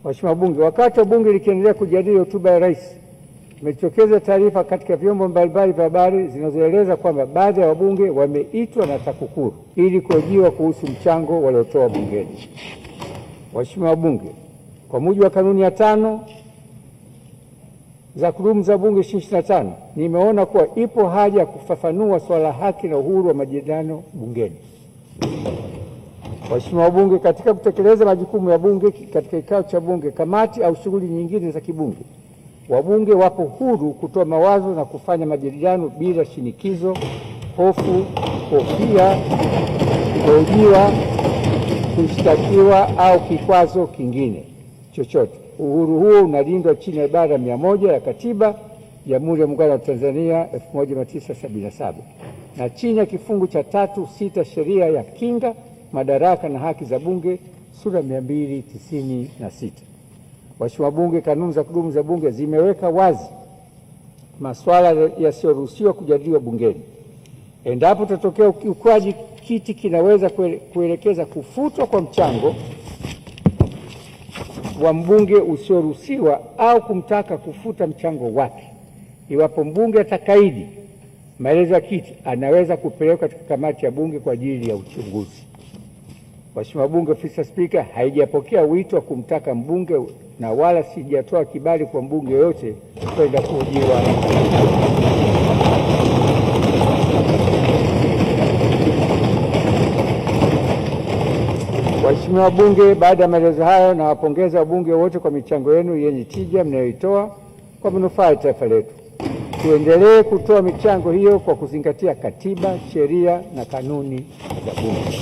Mheshimiwa Bunge, wakati wa Bunge likiendelea kujadili hotuba ya Rais, imejitokeza taarifa katika vyombo mbalimbali vya habari zinazoeleza kwamba baadhi ya wabunge wameitwa na TAKUKURU ili kuhojiwa kuhusu mchango waliotoa bungeni. Mheshimiwa Bunge, kwa mujibu wa kanuni ya 5 za kudumu za Bunge 2025, nimeona kuwa ipo haja ya kufafanua swala la haki na uhuru wa majadiliano bungeni. Mheshimiwa Bunge, katika kutekeleza majukumu ya Bunge katika kikao cha Bunge, kamati au shughuli nyingine za kibunge, wabunge wapo huru kutoa mawazo na kufanya majadiliano bila shinikizo, hofu, kofia, kuhojiwa, kushtakiwa au kikwazo kingine chochote. Uhuru huo unalindwa chini ya ibara 100 ya Katiba ya Jamhuri ya Muungano wa Tanzania 1977 na chini ya kifungu cha 3(6) Sheria ya Kinga, Madaraka na Haki za Bunge sura 296. Mheshimiwa Bunge, kanuni za kudumu za Bunge zimeweka wazi masuala yasiyoruhusiwa kujadiliwa bungeni. Endapo tatokea ukiukwaji, kiti kinaweza kuelekeza kufutwa kwa mchango wa mbunge usioruhusiwa au kumtaka kufuta mchango wake. Iwapo mbunge atakaidi maelezo ya kiti, anaweza kupelekwa katika kamati ya Bunge kwa ajili ya uchunguzi. Mheshimiwa Bunge, Ofisi ya Spika haijapokea wito wa kumtaka mbunge na wala sijatoa kibali kwa mbunge yoyote kwenda kuhojiwa. Mheshimiwa Bunge, baada ya maelezo hayo, nawapongeza wabunge wote kwa michango yenu yenye tija mnayoitoa kwa manufaa ya taifa letu. Tuendelee kutoa michango hiyo kwa kuzingatia katiba, sheria na kanuni za Bunge.